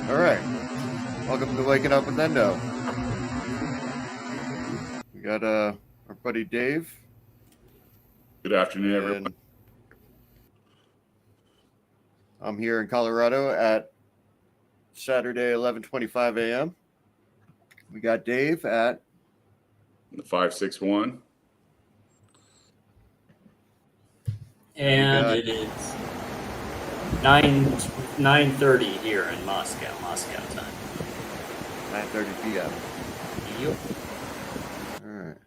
All right. Welcome to Waking Up with Endo. We got our buddy Dave. Good afternoon, everyone. And I'm here in Colorado at Saturday, 11:25 a.m. We got Dave at The 561. And it is 9:30 here in Moscow time. 9:30 p.m. Yep. All right.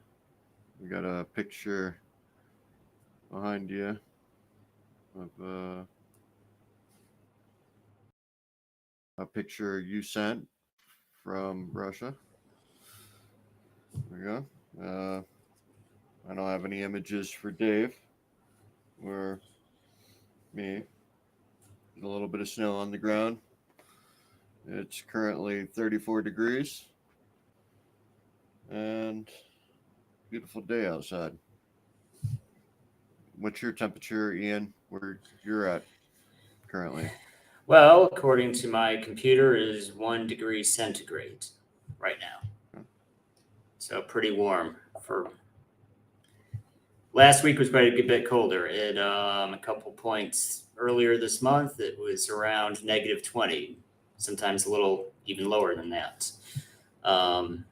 We got a picture behind you of a picture you sent from Russia. There we go. I don't have any images for Dave or me. There's a little bit of snow on the ground. It's currently 34 degrees and beautiful day outside. What's your temperature, Ian, where you're at currently? Well, according to my computer, it is 1 degree centigrade right now. Okay. So pretty warm. For last week was quite a bit colder. It a couple points earlier this month, it was around negative 20, sometimes a little even lower than that. Now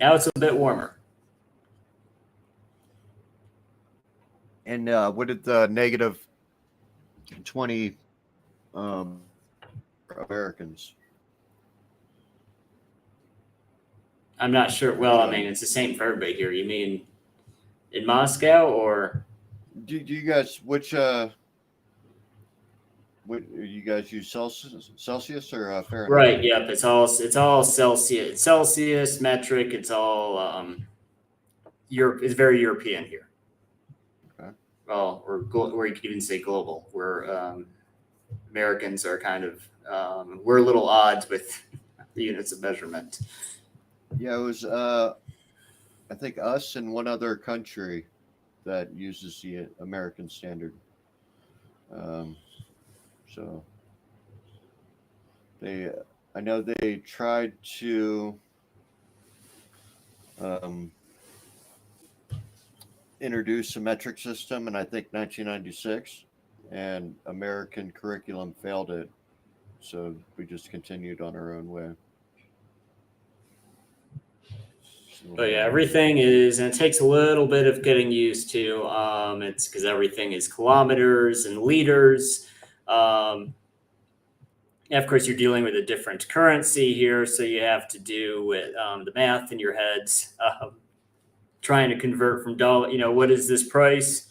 it's a bit warmer. And what did the negative 20 Americans? I'm not sure. Well, I mean, it's the same for everybody here. You mean in Moscow or? Do you guys what you guys use Celsius or Fahrenheit? Right. Yep. It's all Celsius. Celsius metric. It's all Europe. It's very European here. Okay. Well, or you could even say global. Where Americans are kind of we're a little odds with the units of measurement. Yeah, it was I think us and one other country that uses the American standard. So I know they tried to introduce a metric system in I think 1996, and American curriculum failed it. So we just continued on our own way. But yeah, everything is, and it takes a little bit of getting used to. It's because everything is kilometers and liters. Of course, you're dealing with a different currency here, so you have to do with the math in your heads, trying to convert from dollar. What is this price?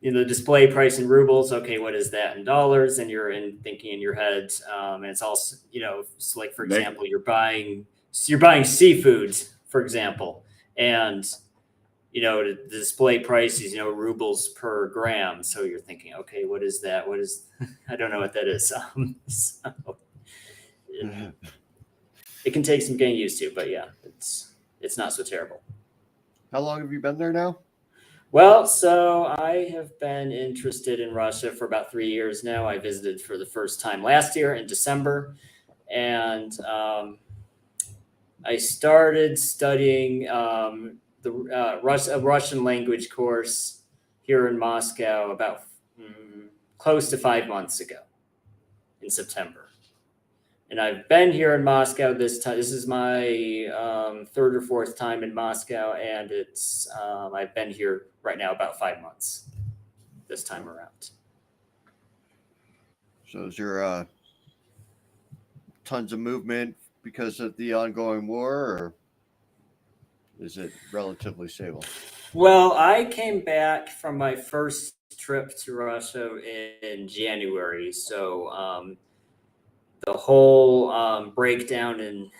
The display price in rubles. Okay, what is that in dollars? And you're thinking in your head, and it's also, it's like, for example, you're buying seafood, for example, and the display price is rubles per gram. So you're thinking, okay, what is that? What is? I don't know what that is. It can take some getting used to, but yeah, it's not so terrible. How long have you been there now? Well, so I have been interested in Russia for about 3 years now. I visited for the first time last year in December, and I started studying a Russian language course here in Moscow about close to 5 months ago in September. And I've been here in Moscow this time. This is my third or fourth time in Moscow, and I've been here right now about 5 months this time around. So is there tons of movement because of the ongoing war, or is it relatively stable? Well, I came back from my first trip to Russia in January, so the whole breakdown in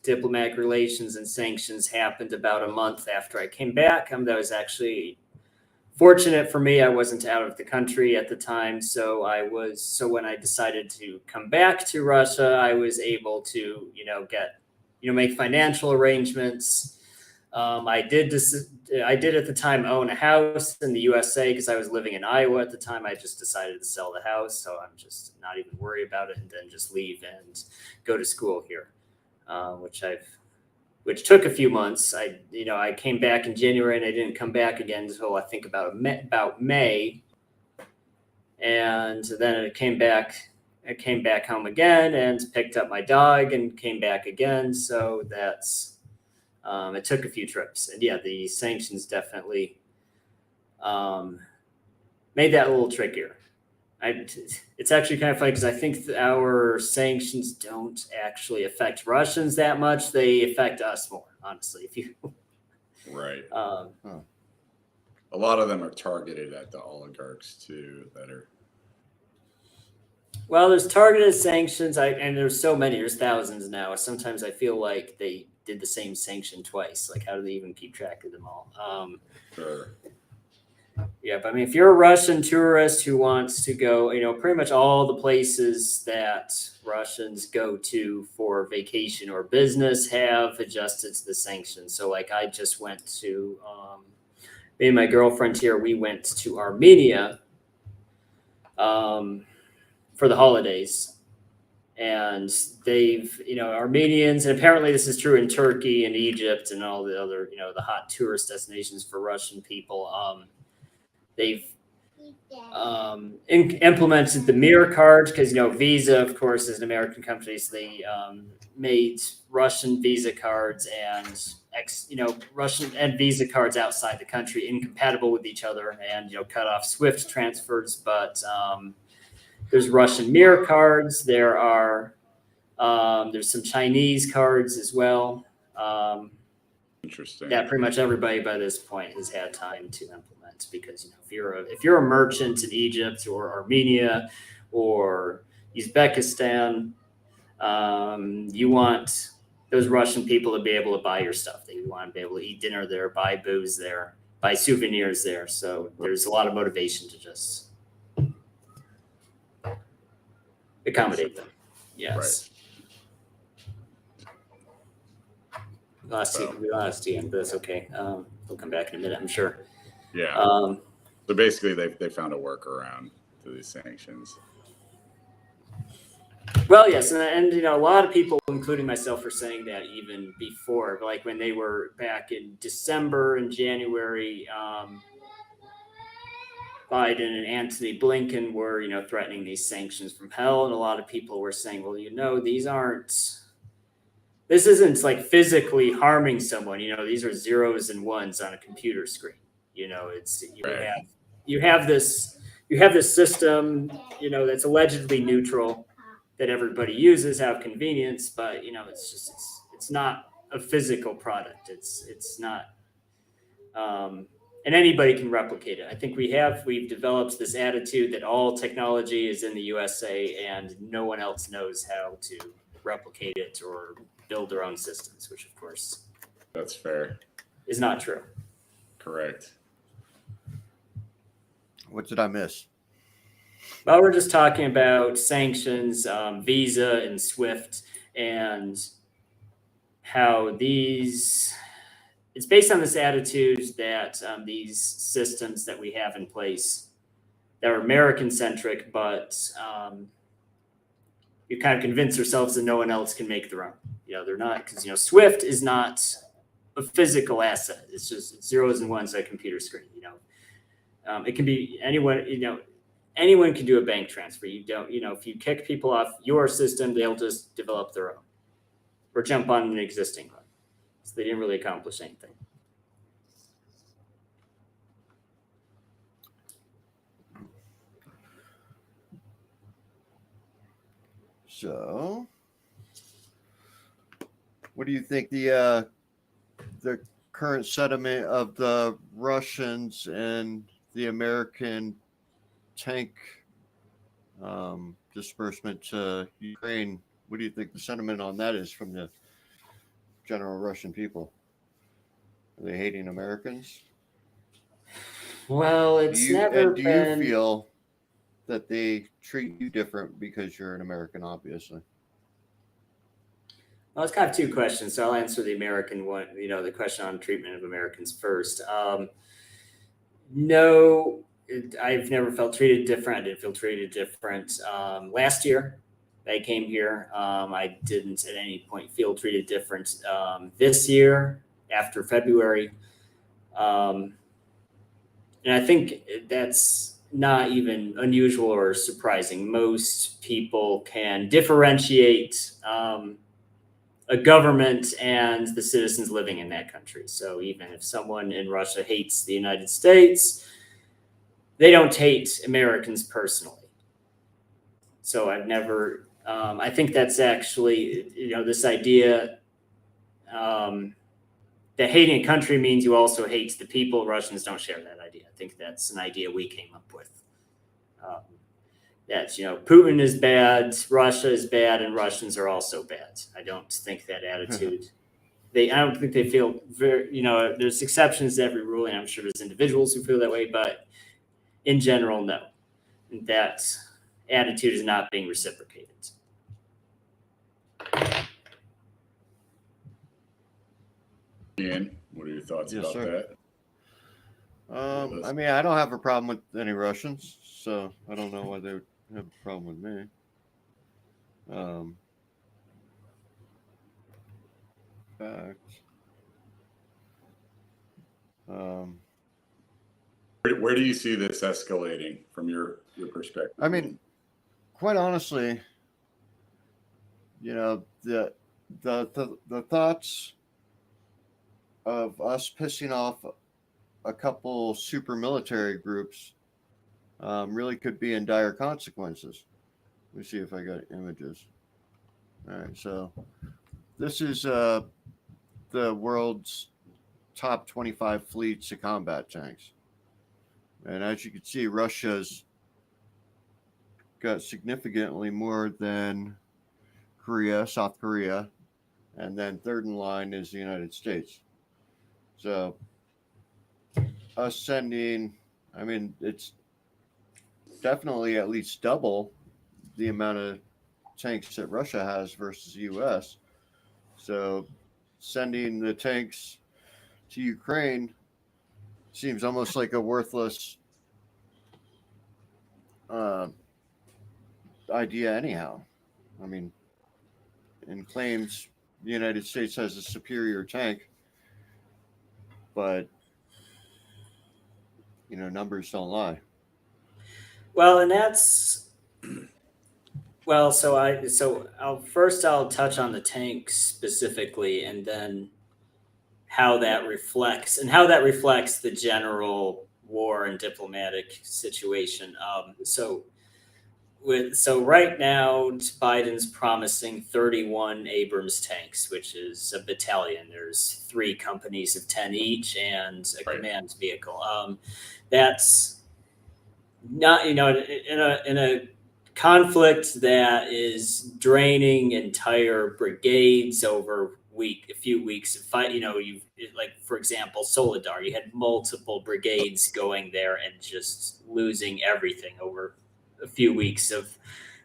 diplomatic relations and sanctions happened about a month after I came back. That was actually fortunate for me. I wasn't out of the country at the time, so when I decided to come back to Russia, I was able to make financial arrangements I did at the time own a house in the USA because I was living in Iowa at the time. I just decided to sell the house, so I'm just not even worry about it, and then just leave and go to school here, which took a few months. I came back in January and I didn't come back again until I think about May, and then I came back home again and picked up my dog and came back again. So that's it took a few trips, and yeah, the sanctions definitely made that a little trickier. It's actually kind of funny because I think our sanctions don't actually affect Russians that much. They affect us more, honestly. If you Right. um, A lot of them are targeted at the oligarchs too. That are Well, there's targeted sanctions, and there's so many. There's thousands now. Sometimes I feel like they did the same sanction twice. Like, how do they even keep track of them all? sure. Yeah, but I mean, if you're a Russian tourist who wants to go, pretty much all the places that Russians go to for vacation or business have adjusted to the sanctions. So, like, I just went to, me and my girlfriend here, we went to Armenia for the holidays. And they've, Armenians, and apparently this is true in Turkey and Egypt and all the other, the hot tourist destinations for Russian people. They've implemented the mirror card because, Visa, of course, is an American company. So they made Russian Visa cards and Russian and Visa cards outside the country incompatible with each other, and, cut off SWIFT transfers. But there's Russian mirror cards. There's some Chinese cards as well. Interesting. That pretty much everybody by this point has had time to implement, because if you're a merchant in Egypt or Armenia or Uzbekistan, you want those Russian people to be able to buy your stuff. They want to be able to eat dinner there, buy booze there, buy souvenirs there. So there's a lot of motivation to just accommodate them. Yes. We lost Ian, but that's okay. We'll come back in a minute, I'm sure. Yeah. So basically, they found a workaround to these sanctions. Well, yes, and a lot of people, including myself, are saying that even before, like when they were back in December and January, Biden and Antony Blinken were, threatening these sanctions from hell, and a lot of people were saying, well, this isn't like physically harming someone. These are zeros and ones on a computer screen. You have this system, that's allegedly neutral, that everybody uses out of convenience, but it's not a physical product. It's not, and anybody can replicate it. I think we've developed this attitude that all technology is in the USA and no one else knows how to replicate it or build their own systems, which of course That's fair. is not true. Correct. What did I miss? Well, we're just talking about sanctions, Visa and SWIFT, and how it's based on this attitude that these systems that we have in place that are American centric, but you kind of convince yourselves that no one else can make their own. They're not, because SWIFT is not a physical asset. It's just zeros and ones on a computer screen. It can be anyone. Anyone can do a bank transfer. If you kick people off your system, they'll just develop their own or jump on an existing one. So they didn't really accomplish anything. So, what do you think the current sentiment of the Russians and the American tank disbursement to Ukraine? What do you think the sentiment on that is from the general Russian people? Are they hating Americans? Well, Do you feel that they treat you different because you're an American, obviously? Well, it's kind of two questions, so I'll answer the American one. The question on treatment of Americans first. No, I've never felt treated different. I didn't feel treated different last year. I came here. I didn't at any point feel treated different this year after February. And I think that's not even unusual or surprising. Most people can differentiate a government and the citizens living in that country. So even if someone in Russia hates the United States, they don't hate Americans personally. So I've never, I think that's actually, this idea that hating a country means you also hate the people. Russians don't share that idea. I think that's an idea we came up with. That, Putin is bad, Russia is bad, and Russians are also bad. I don't think that attitude. I don't think they feel very, there's exceptions to every rule, and I'm sure there's individuals who feel that way, but in general, no. That attitude is not being reciprocated. Ian, what are your thoughts Yes, about sir. that? I mean, I don't have a problem with any Russians, so I don't know why they would have a problem with me. Fact. Where do you see this escalating from your perspective? I mean, quite honestly, the thoughts of us pissing off a couple super military groups really could be in dire consequences. Let me see if I got images. All right, so this is the world's top 25 fleets of combat tanks. And as you can see, Russia's got significantly more than Korea, South Korea, and then third in line is the United States. So us sending, I mean, it's definitely at least double the amount of tanks that Russia has versus the U.S. So sending the tanks to Ukraine seems almost like a worthless idea anyhow. I mean, and claims the United States has a superior tank, but numbers don't lie. Well, and that's so I'll touch on the tank specifically, and then how that reflects the general war and diplomatic situation. So right now Biden's promising 31 Abrams tanks, which is a battalion. There's 3 companies of 10 each and a command vehicle. That's not, in a conflict that is draining entire brigades over a few weeks of fight. Like, for example, Solidar, you had multiple brigades going there and just losing everything over a few weeks of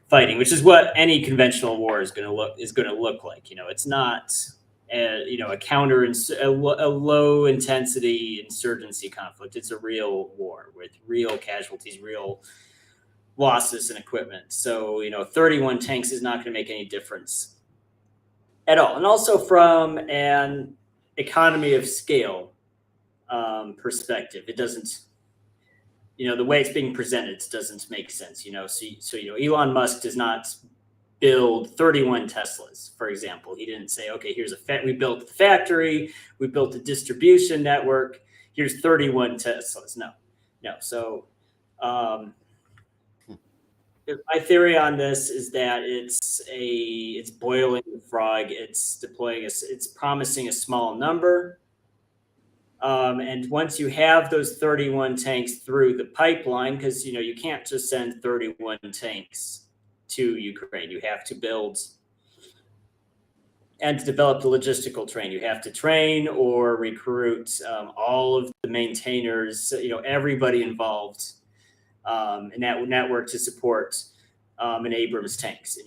fighting, which is what any conventional war is going to look like. It's not a low intensity insurgency conflict. It's a real war with real casualties, real losses in equipment. So 31 tanks is not going to make any difference at all. And also from an economy of scale perspective, it doesn't. The way it's being presented doesn't make sense. So Elon Musk does not build 31 Teslas, for example. He didn't say, okay, we built the factory, we built the distribution network, here's 31 Teslas. No. So my theory on this is that it's boiling the frog. It's promising a small number. And once you have those 31 tanks through the pipeline, because you can't just send 31 tanks to Ukraine. You have to build and develop the logistical train. You have to train or recruit all of the maintainers, everybody involved in that network to support and Abrams tanks in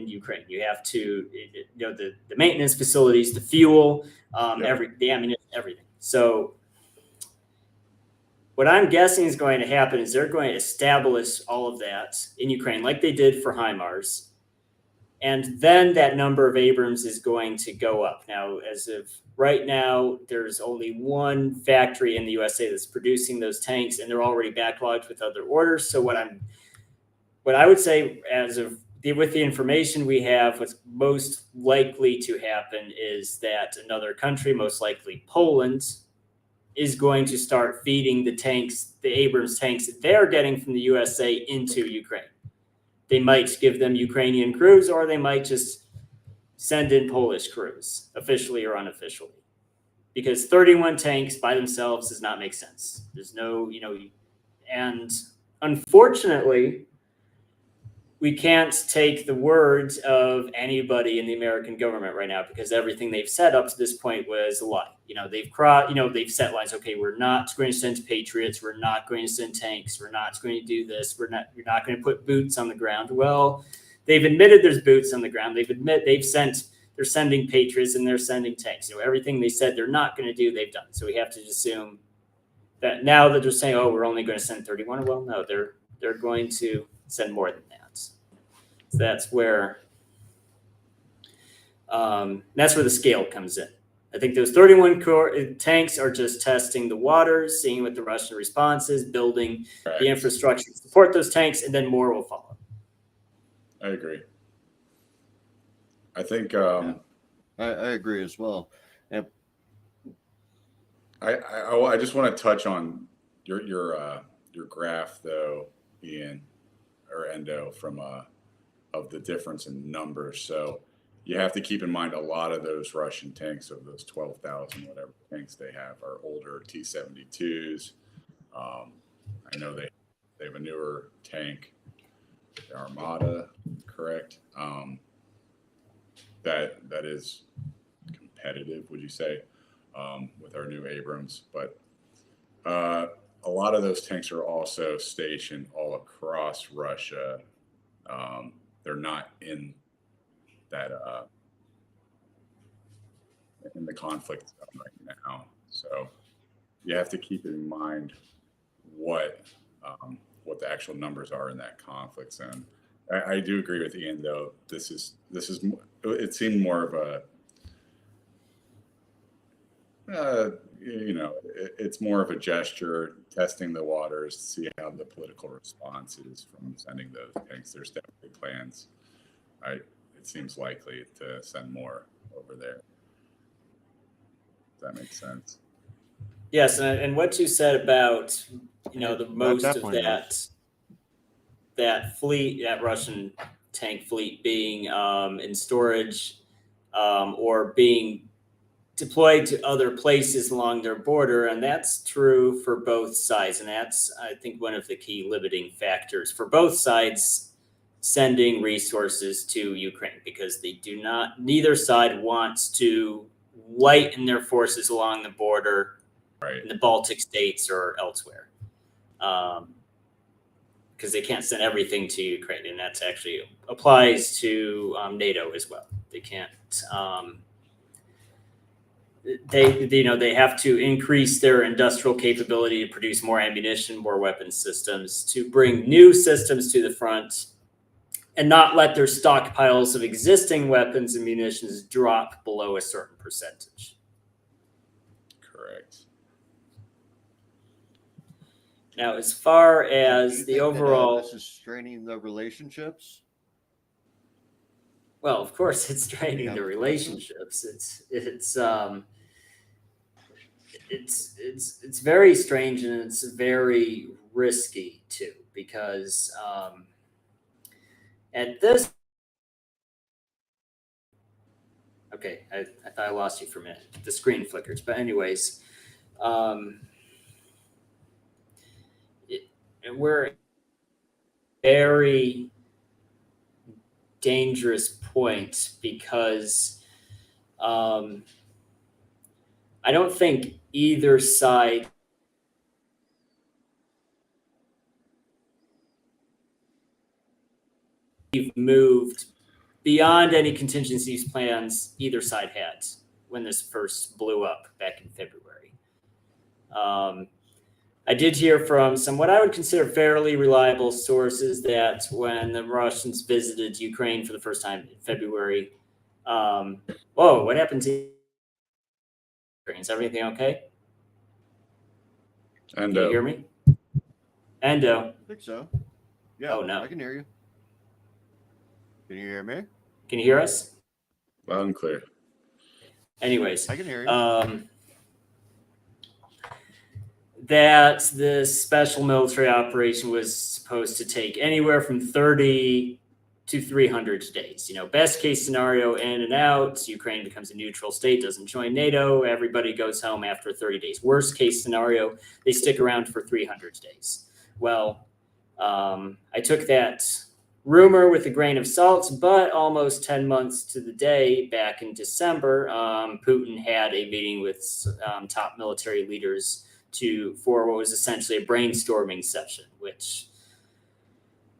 Ukraine. You have to, the maintenance facilities, the fuel, the ammunition, everything. So what I'm guessing is going to happen is they're going to establish all of that in Ukraine, like they did for HIMARS. And then that number of Abrams is going to go up. Now, as of right now, there's only one factory in the USA that's producing those tanks, and they're already backlogged with other orders. So what I would say, with the information we have, what's most likely to happen is that another country, most likely Poland, is going to start feeding the Abrams tanks that they're getting from the USA into Ukraine. They might give them Ukrainian crews, or they might just send in Polish crews, officially or unofficially. Because 31 tanks by themselves does not make sense. There's no, and unfortunately, we can't take the words of anybody in the American government right now, because everything they've said up to this point was a lie. They've set lines. Okay, we're not going to send Patriots. We're not going to send tanks. We're not going to do this. You're not going to put boots on the ground. Well, they've admitted there's boots on the ground. They're sending Patriots and they're sending tanks. Everything they said they're not going to do, they've done. So we have to assume that now that they're saying, oh, we're only going to send 31. Well, no, they're going to send more than that. So that's where the scale comes in. I think those 31 tanks are just testing the waters, seeing what the Russian response is, building the infrastructure to support those tanks, and then more will follow. I agree. I think I agree as well. And I just want to touch on your graph though, Ian or Endo, from of the difference in numbers. So you have to keep in mind a lot of those Russian tanks, of those 12,000 whatever tanks they have, are older T-72s. I know they have a newer tank, the Armada, correct? That is competitive, would you say, with our new Abrams? But a lot of those tanks are also stationed all across Russia. They're not in that in the conflict zone right now. So you have to keep in mind what the actual numbers are in that conflict zone. I do agree with Ian though. This is it seemed more of a it's more of a gesture, testing the waters to see how the political response is from sending those tanks. There's definitely plans. It seems likely to send more over there. Does that make sense? Yes, and what you said about the most of that fleet, that Russian tank fleet, being in storage or being deployed to other places along their border, and that's true for both sides. And that's, I think, one of the key limiting factors for both sides sending resources to Ukraine, because neither side wants to lighten their forces along the border in the Baltic states or elsewhere, because they can't send everything to Ukraine, and that's actually applies to NATO as well. They can't. They have to increase their industrial capability to produce more ammunition, more weapon systems, to bring new systems to the front, and not let their stockpiles of existing weapons and munitions drop below a certain percentage. Correct. Now, as far as the overall, this is straining the relationships. Well, of course, it's straining the relationships. It's very strange, and it's very risky too, because at this. Okay, I thought I lost you for a minute. The screen flickers, but anyways, we're at a very dangerous point, because I don't think either side moved beyond any contingencies plans either side had when this first blew up back in February. I did hear from some what I would consider fairly reliable sources that when the Russians visited Ukraine for the first time in February, whoa, what happened to Ukraine? Is everything okay? And Can you hear me? Endo. I think so. Yeah. Oh, no. I can hear you. Can you hear me? Can you hear us? loud and clear. Anyways, I can hear you. that this special military operation was supposed to take anywhere from 30 to 300 days. You know, best case scenario, in and out, Ukraine becomes a neutral state, doesn't join NATO, everybody goes home after 30 days. Worst case scenario, they stick around for 300 days. Well, I took that rumor with a grain of salt, but almost 10 months to the day back in December, Putin had a meeting with top military leaders for what was essentially a brainstorming session, which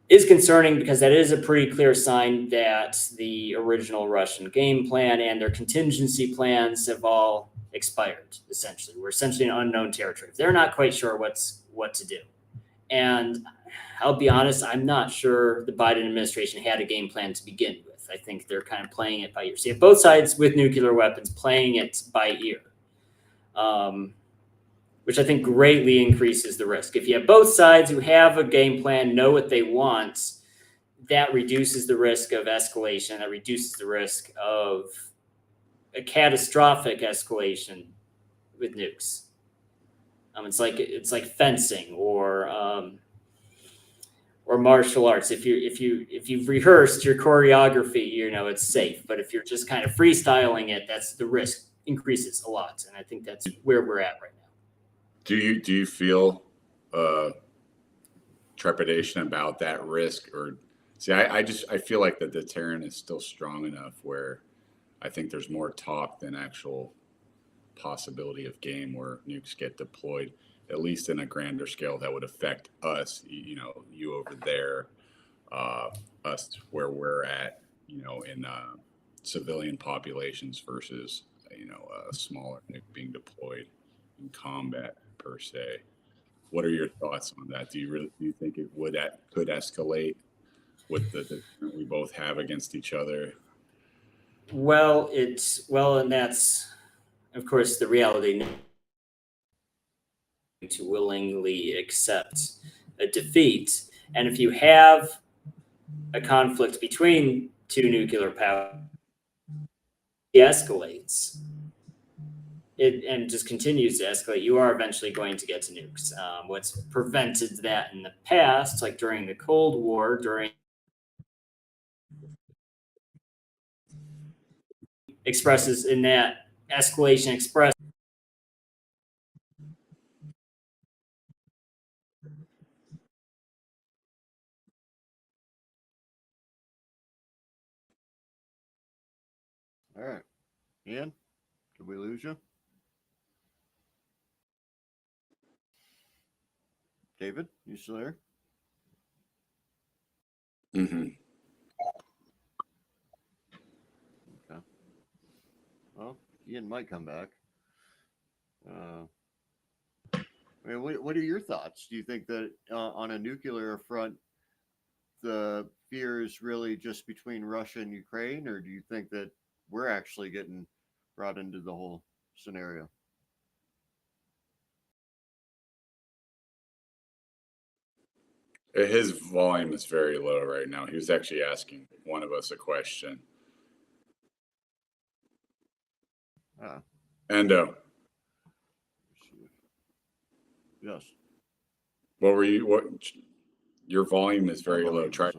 is concerning because that is a pretty clear sign that the original Russian game plan and their contingency plans have all expired, essentially. We're essentially in unknown territory. They're not quite sure what to do. And I'll be honest, I'm not sure the Biden administration had a game plan to begin with. I think they're kind of playing it by ear. So you have both sides with nuclear weapons playing it by ear, which I think greatly increases the risk. If you have both sides who have a game plan, know what they want, that reduces the risk of escalation. That reduces the risk of a catastrophic escalation with nukes. It's like fencing or martial arts. If you've rehearsed your choreography, you know it's safe. But if you're just kind of freestyling it, that's the risk increases a lot. And I think that's where we're at right now. Do you feel trepidation about that risk? Or see, I feel like the deterrent is still strong enough where I think there's more talk than actual possibility of game where nukes get deployed, at least in a grander scale that would affect us, you over there, us where we're at, in civilian populations versus, a smaller nuke being deployed in combat per se. What are your thoughts on that? Do you think could escalate with the deterrent we both have against each other? And that's, of course, the reality to willingly accept a defeat. And if you have a conflict between two nuclear powers, it escalates. And just continues to escalate, you are eventually going to get to nukes. What's prevented that in the past, like during the Cold War, expresses in that escalation express. All right. Ian, did we lose you? David, you still there? Mm-hmm. Okay. Well, Ian might come back. I mean, what are your thoughts? Do you think that on a nuclear front, the fear is really just between Russia and Ukraine, or do you think that we're actually getting brought into the whole scenario? His volume is very low right now. He was actually asking one of us a question. Endo. Yes. What were you? What? Your volume is very low. Try.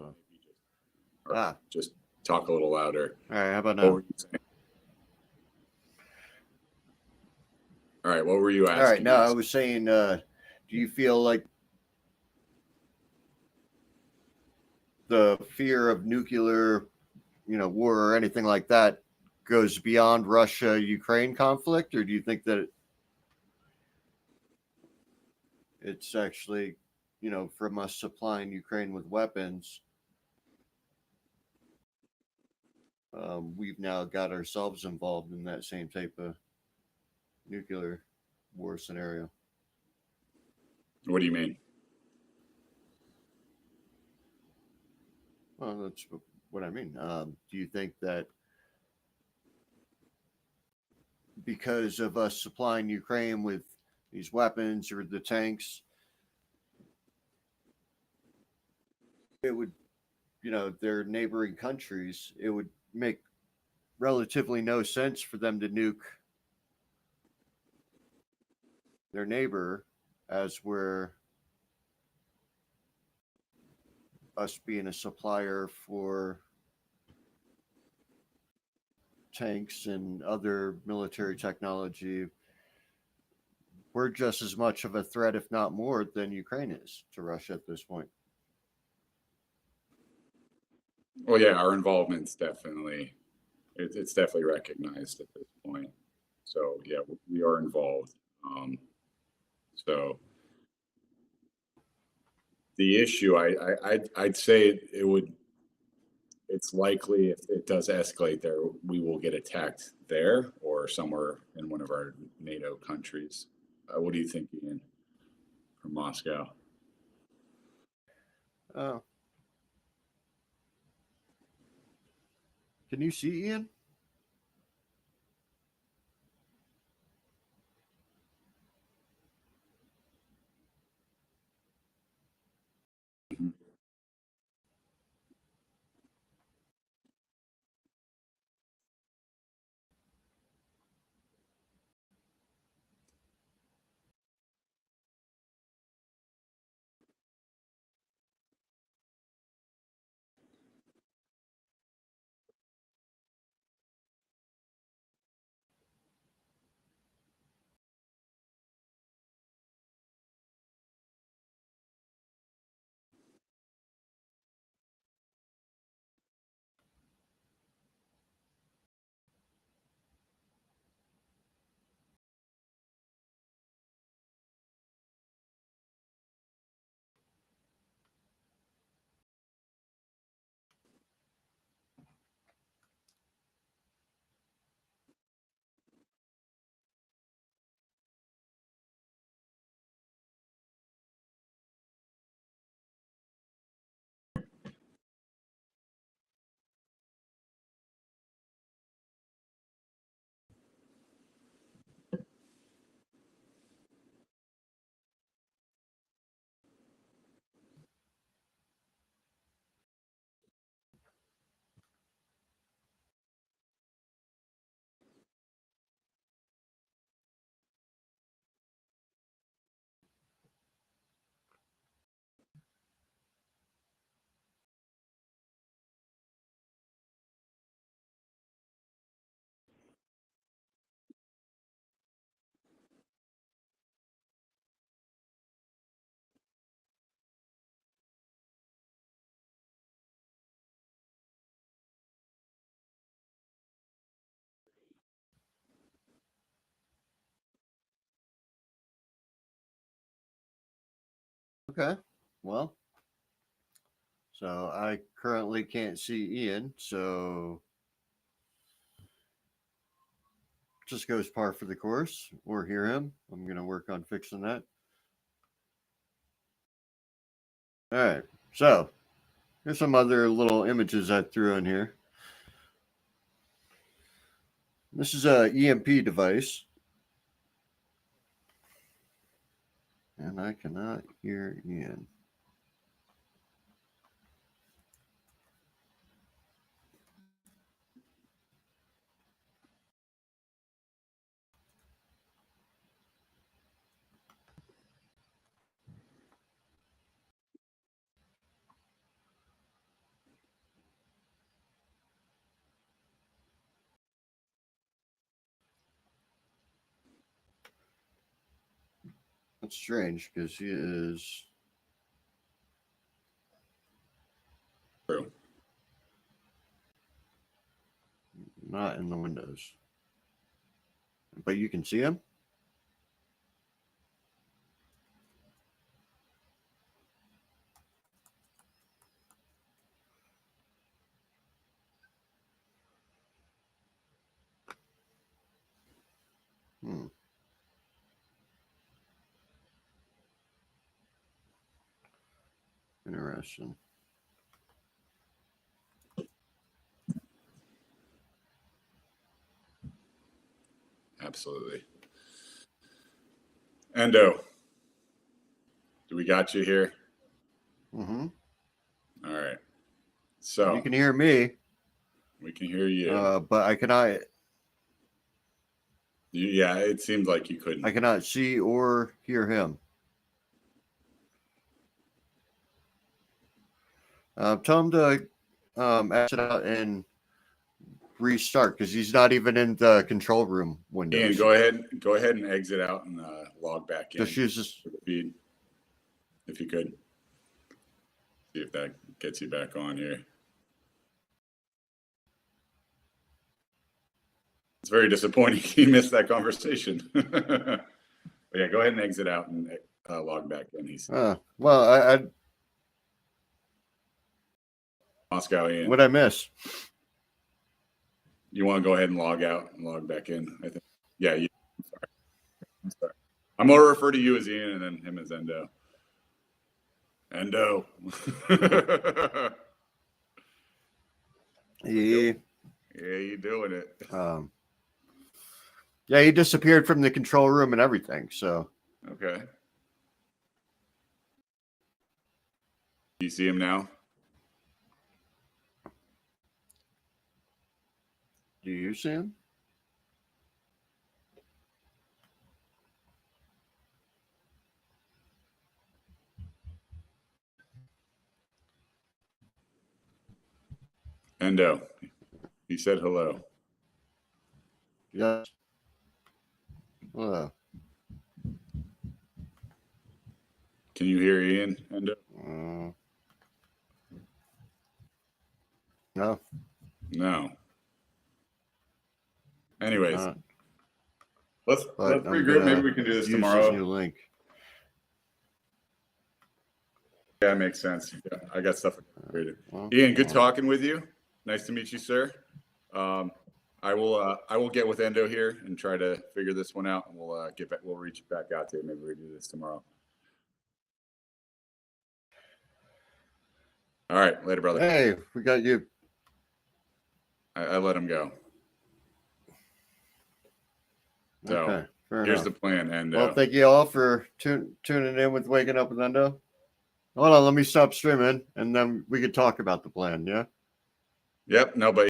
Just talk a little louder. All right. How about What now? were you saying? All right. What were you asking? All right. No, us? I was saying, do you feel like the fear of nuclear, war or anything like that goes beyond Russia-Ukraine conflict, or do you think that it's actually, from us supplying Ukraine with weapons, we've now got ourselves involved in that same type of nuclear war scenario. What do you mean? Well, that's what I mean. Do you think that because of us supplying Ukraine with these weapons or the tanks, it would, their neighboring countries, it would make relatively no sense for them to nuke their neighbor, as we're us being a supplier for tanks and other military technology. We're just as much of a threat, if not more, than Ukraine is to Russia at this point. Well, yeah, our involvement's definitely it's definitely recognized at this point. So yeah, we are involved. So the issue, I'd say it would. It's likely if it does escalate there, we will get attacked there or somewhere in one of our NATO countries. What do you think, Ian, from Moscow? Oh, can you see Ian? Okay. Well, so I currently can't see Ian, so just goes par for the course or hear him. I'm going to work on fixing that. All right. So here's some other little images I threw in here. This is a EMP device. And I cannot hear Ian. That's strange because he is True. not in the windows. But you can see him? Hmm. Interesting. Absolutely. Endo, do we got you here? Mm-hmm. All right. So You can hear me, we can hear you. but I cannot. Yeah, it seems like you couldn't. I cannot see or hear him. Tell him to exit out and restart because he's not even in the control room window. Ian, go ahead and exit out and log back in. Just use this. For the feed, if you could. See if that gets you back on here. It's very disappointing he missed that conversation. But yeah, go ahead and exit out and log back in. He's Well, I Moscow Ian. what I miss? You want to go ahead and log out and log back in? I think. Yeah. I'm sorry. I'm going to refer to you as Ian and then him as Endo. Endo. Yeah, you doing it. yeah, he disappeared from the control room and everything. So Okay. You see him now? do you see him? Endo. He said hello. Yes. Can you hear Ian, Endo? No. No. Anyways, Not. let's But regroup. Maybe we can do this use tomorrow. New link. Yeah, it makes sense. Yeah, I got stuff created. Well, Ian, good talking with you. Nice to meet you, sir. I will get with Endo here and try to figure this one out, and we'll get back. We'll reach back out to you. Maybe we do this tomorrow. All right, later, brother. Hey, we got you. I let him go. So Okay, fair here's enough. the plan, Endo. Well, thank you all for tuning in with Waking Up with Endo. Hold on, let me stop streaming, and then we could talk about the plan, yeah? Yep, no, but